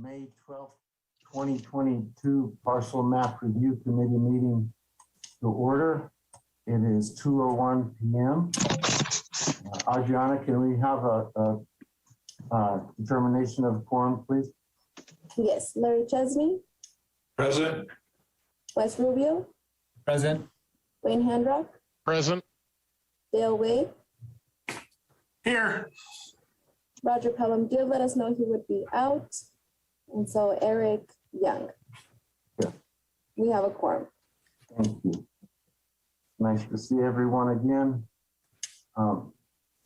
May 12th, 2022 Parcel Map Review Committee meeting to order. It is 2:01 p.m. Adriana, can we have a determination of quorum, please? Yes, Larry Chesney. Present. Wes Rubio. Present. Wayne Handrock. Present. Dale Wade. Here. Roger Pelham did let us know he would be out. And so Eric Young. Yeah. We have a quorum. Thank you. Nice to see everyone again.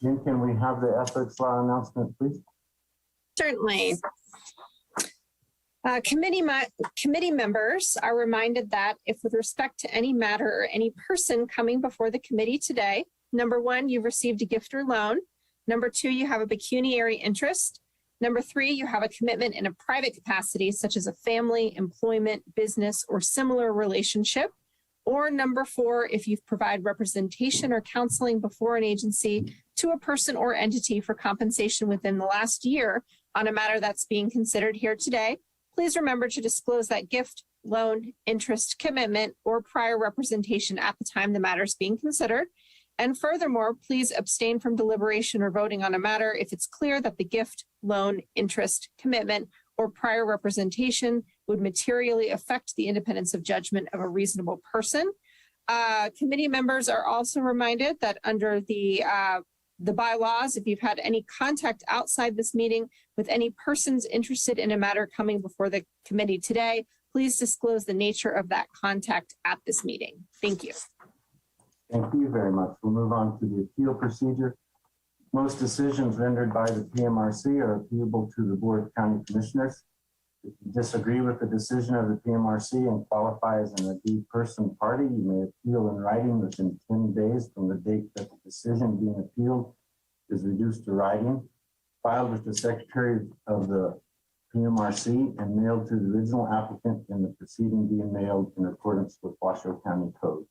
Jen, can we have the ethics law announcement, please? Certainly. Committee members are reminded that if with respect to any matter or any person coming before the committee today, number one, you've received a gift or loan. Number two, you have a pecuniary interest. Number three, you have a commitment in a private capacity, such as a family, employment, business, or similar relationship. Or number four, if you've provided representation or counseling before an agency to a person or entity for compensation within the last year on a matter that's being considered here today, please remember to disclose that gift, loan, interest, commitment, or prior representation at the time the matter is being considered. And furthermore, please abstain from deliberation or voting on a matter if it's clear that the gift, loan, interest, commitment, or prior representation would materially affect the independence of judgment of a reasonable person. Committee members are also reminded that under the bylaws, if you've had any contact outside this meeting with any persons interested in a matter coming before the committee today, please disclose the nature of that contact at this meeting. Thank you. Thank you very much. We'll move on to the appeal procedure. Most decisions rendered by the PMRC are appealable to the Board of County Commissioners. If you disagree with the decision of the PMRC and qualify as an agreed person party, you may appeal in writing within 10 days from the date that the decision being appealed is reduced to writing, filed with the Secretary of the PMRC and mailed to the original applicant in the proceeding being mailed in accordance with Washoe County Code.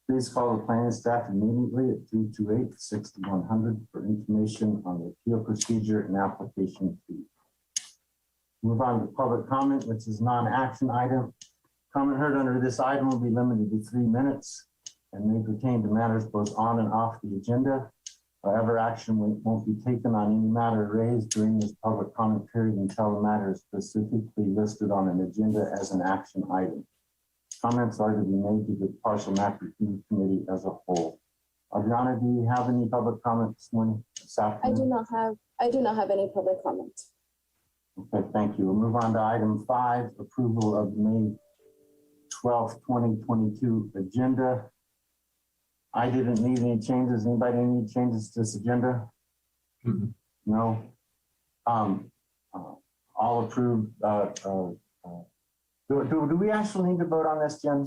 Please call the planning staff immediately at 328-6100 for information on the appeal procedure and application fee. Move on to public comment, which is non-action item. Comment heard under this item will be limited to 3 minutes and may pertain to matters both on and off the agenda. However, action won't be taken on any matter raised during this public comment period until the matter is specifically listed on an agenda as an action item. Comments are to be made to the Parcel Map Review Committee as a whole. Adriana, do you have any public comments this morning? This afternoon? I do not have any public comment. Okay, thank you. We'll move on to item 5, approval of May 12th, 2022 agenda. I didn't need any changes. Anybody need changes to this agenda? Mm-hmm. No. All approved. Do we actually need to vote on this, Jen?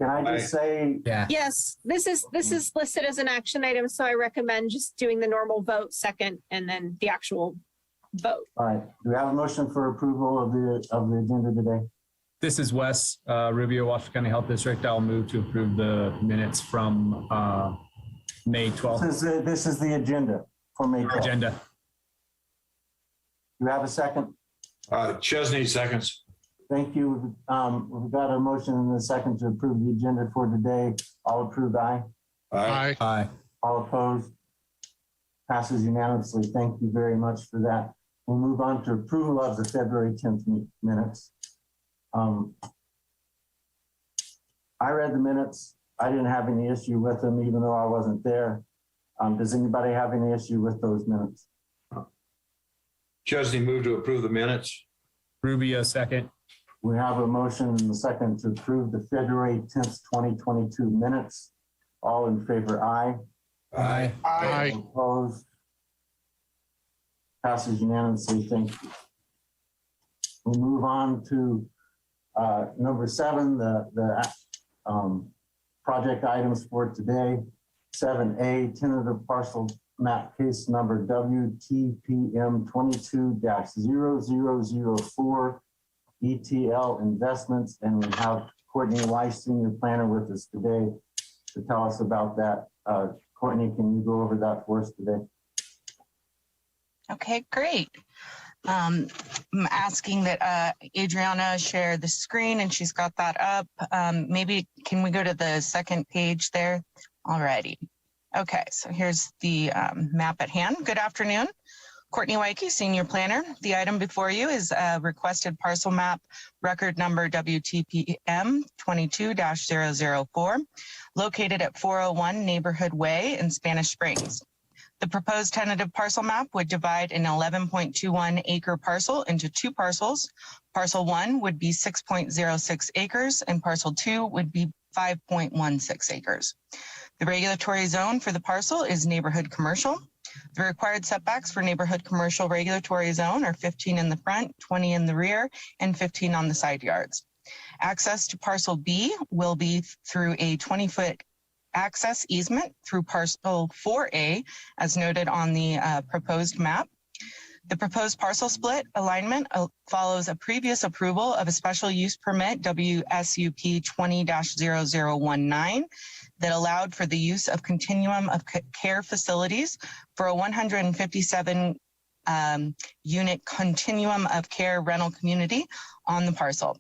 Can I just say? Yeah. Yes, this is listed as an action item, so I recommend just doing the normal vote second and then the actual vote. All right. Do we have a motion for approval of the agenda today? This is Wes Rubio, Washoe County Health District. I'll move to approve the minutes from May 12th. This is the agenda for May 12th. Agenda. Do you have a second? Chesney seconds. Thank you. We've got a motion and a second to approve the agenda for today. All approved, aye. Aye. Aye. All opposed? Passes unanimously. Thank you very much for that. We'll move on to approval of the February 10th minutes. I read the minutes. I didn't have any issue with them, even though I wasn't there. Does anybody have any issue with those minutes? Chesney moved to approve the minutes. Rubio second. We have a motion and a second to approve the February 10th, 2022 minutes. All in favor, aye. Aye. Aye. Opposed? Passes unanimously. Thank you. We'll move on to number 7, the project items for today. 7A, tentative parcel map case number WTPM 22-0004 ETL Investments, and we have Courtney Weiss, Senior Planner, with us today to tell us about that. Courtney, can you go over that for us today? Okay, great. I'm asking that Adriana share the screen, and she's got that up. Maybe can we go to the second page there? Alrighty. Okay, so here's the map at hand. Good afternoon. Courtney Wyke, Senior Planner. The item before you is requested parcel map record number WTPM 22-004, located at 401 Neighborhood Way in Spanish Springs. The proposed tentative parcel map would divide an 11.21 acre parcel into two parcels. Parcel 1 would be 6.06 acres and parcel 2 would be 5.16 acres. The regulatory zone for the parcel is neighborhood commercial. The required setbacks for neighborhood commercial regulatory zone are 15 in the front, 20 in the rear, and 15 on the side yards. Access to parcel B will be through a 20-foot access easement through parcel 4A, as noted on the proposed map. The proposed parcel split alignment follows a previous approval of a special use permit WSUP 20-0019 that allowed for the use of continuum of care facilities for a 157 unit continuum of care rental community on the parcel.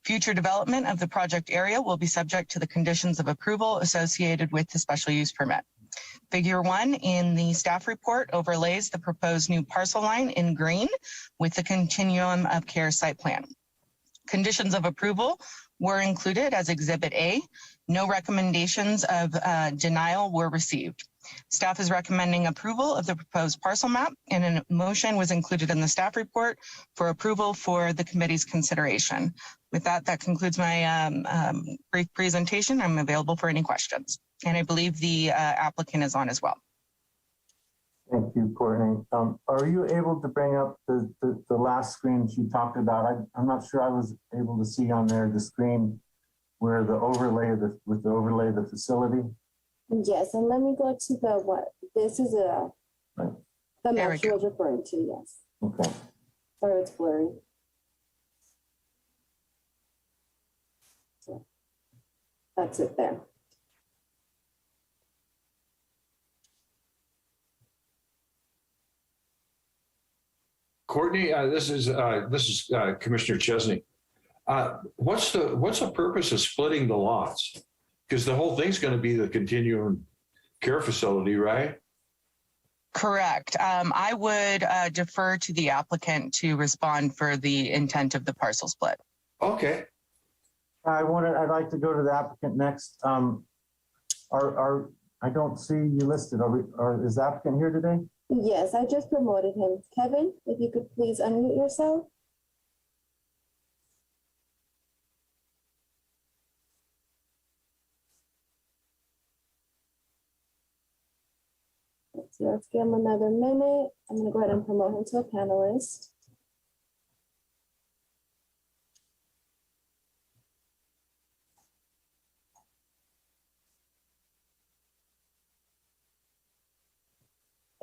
Future development of the project area will be subject to the conditions of approval associated with the special use permit. Figure 1 in the staff report overlays the proposed new parcel line in green with the continuum of care site plan. Conditions of approval were included as Exhibit A. No recommendations of denial were received. Staff is recommending approval of the proposed parcel map, and a motion was included in the staff report for approval for the committee's consideration. With that, that concludes my brief presentation. I'm available for any questions. And I believe the applicant is on as well. Thank you, Courtney. Are you able to bring up the last screen she talked about? I'm not sure I was able to see on there the screen where the overlay of the facility. Yes, and let me go to the what? This is the There map we she was referring to, yes. Okay. Sorry, it's blurry. So that's it there. Courtney, this is Commissioner Chesney. What's the purpose of splitting the lots? Because the whole thing's going to be the continuum care facility, right? Correct. I would defer to the applicant to respond for the intent of the parcel split. Okay. I'd like to go to the applicant next. I don't see you listed. Is the applicant here today? Yes, I just promoted him. Kevin, if you could please unmute yourself. Let's give him another minute. I'm gonna go ahead and promote him to a panelist.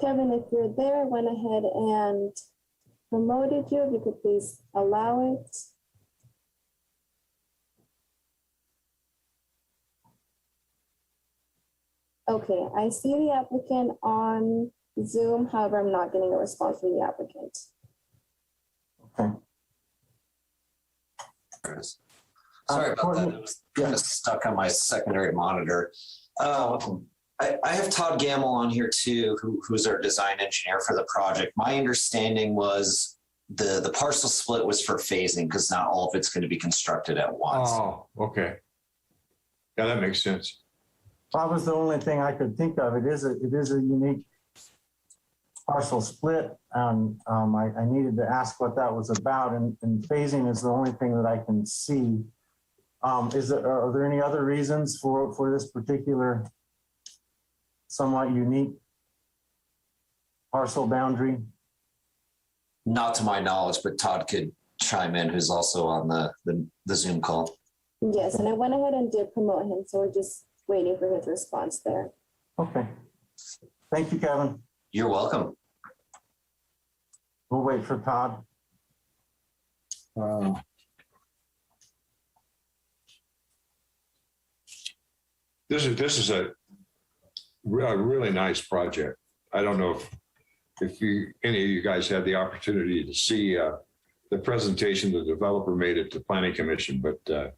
Kevin, if you're there, I went ahead and promoted you. If you could please allow it. Okay, I see the applicant on Zoom. However, I'm not getting a response from the applicant. Okay. Sorry about Courtney, that. I was kind of stuck on my secondary monitor. I have Todd Gamble on here too, who's our design engineer for the project. My understanding was the parcel split was for phasing because not all of it's going to be constructed at once. Oh, okay. Yeah, that makes sense. That was the only thing I could think of. It is a unique parcel split. I needed to ask what that was about, and phasing is the only thing that I can see. Are there any other reasons for this particular somewhat unique parcel boundary? Not to my knowledge, but Todd could chime in, who's also on the Zoom call. Yes, and I went ahead and did promote him, so we're just waiting for his response there. Okay. Thank you, Kevin. You're welcome. We'll wait for Todd. This is a really nice project. I don't know if if any of you guys had the opportunity to see the presentation the developer made at the Planning Commission, but the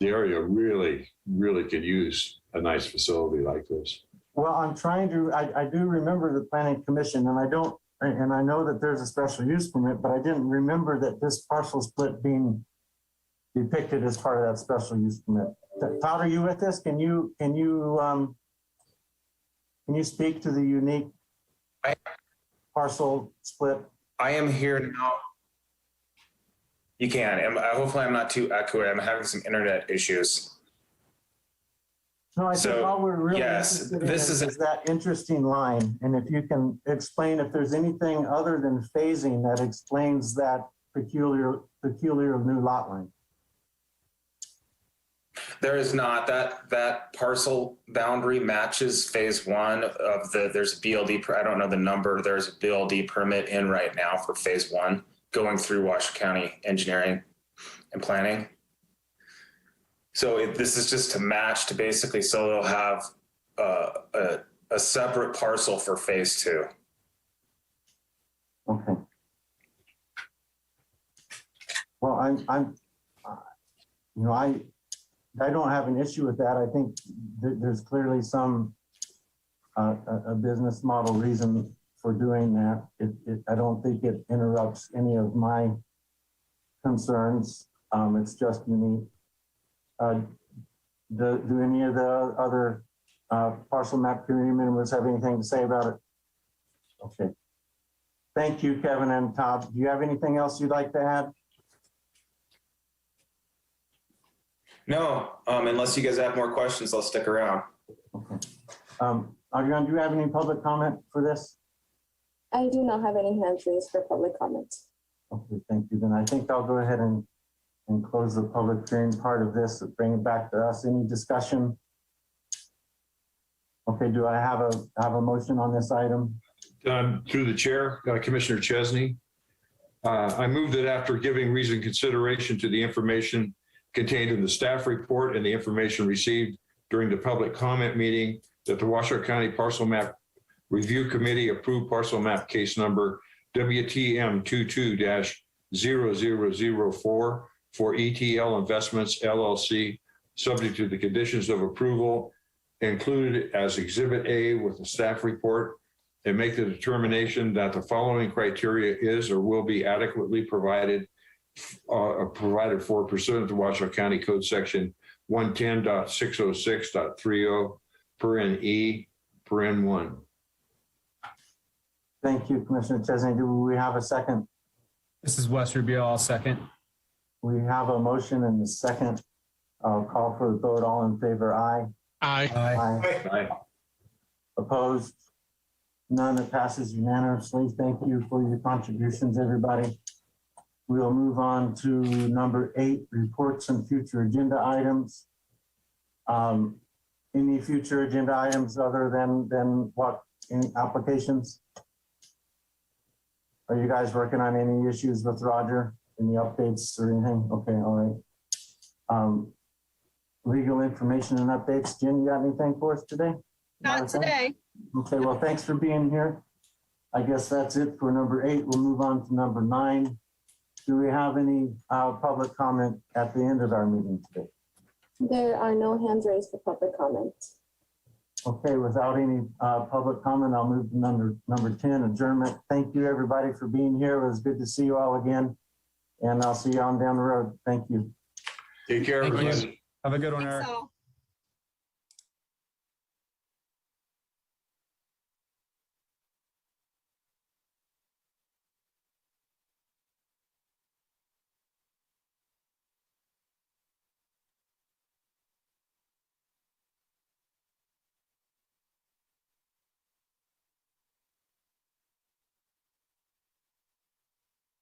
area really, really could use a nice facility like this. Well, I'm trying to, I do remember the planning commission and I know that there's a special use permit, but I didn't remember that this parcel split being depicted as part of that special use permit. Todd, are you with this? Can you speak to the unique parcel split? I am here now. You can. Hopefully I'm not too echoey. I'm having some internet issues. No, I think all we're really yes, interested in is that interesting line. And if you can explain if there's anything other than phasing that explains that peculiar new lot line. There is not. That parcel boundary matches phase one of there's a BLD, I don't know the number, there's a BLD permit in right now for phase one going through Washoe County Engineering and Planning. So this is just to match to basically, so they'll have a separate parcel for phase two. Okay. Well, I don't have an issue with that. I think there's clearly some a business model reason for doing that. I don't think it interrupts any of my concerns. It's just unique. Do any of the other parcel map community members have anything to say about it? Okay. Thank you, Kevin and Todd. Do you have anything else you'd like to add? No, unless you guys have more questions, I'll stick around. Okay. Adrian, do you have any public comment for this? I do not have any hands raised for public comment. Okay, thank you. Then I think I'll go ahead and close the public hearing part of this and bring it back to us. Any discussion? Okay, do I have a motion on this item? Through the chair, Commissioner Chesney, I move that after giving reasoned consideration to the information contained in the staff report and the information received during the public comment meeting, that the Washoe County Parcel Map Review Committee approve parcel map case number WTM 22-0004 for ETL Investments LLC, subject to the conditions of approval included as Exhibit A with the staff report, and make the determination that the following criteria is or will be adequately provided for pursuant to Washoe County Code Section 110.606.30 (E)(1). Thank you, Commissioner Chesney. Do we have a second? This is Wes Rubio. I'll second. We have a motion and a second. I'll call for the vote. All in favor, aye. Aye. Aye. Opposed? None. It passes unanimously. Thank you for your contributions, everybody. We'll move on to number 8, reports and future agenda items. Any future agenda items other than what, any applications? Are you guys working on any issues with Roger? Any updates or anything? Okay, all right. Legal information and updates. Jen, you got anything for us today? Not today. Okay, well, thanks for being here. I guess that's it for number 8. We'll move on to number 9. Do we have any public comment at the end of our meeting today? There are no hands raised for public comment. Okay, without any public comment, I'll move to number 10, adjournment. Thank you, everybody, for being here. It was good to see you all again. And I'll see you on down the road. Thank you. Take care, Thank you. everybody. Have a good one, Thanks Eric. all.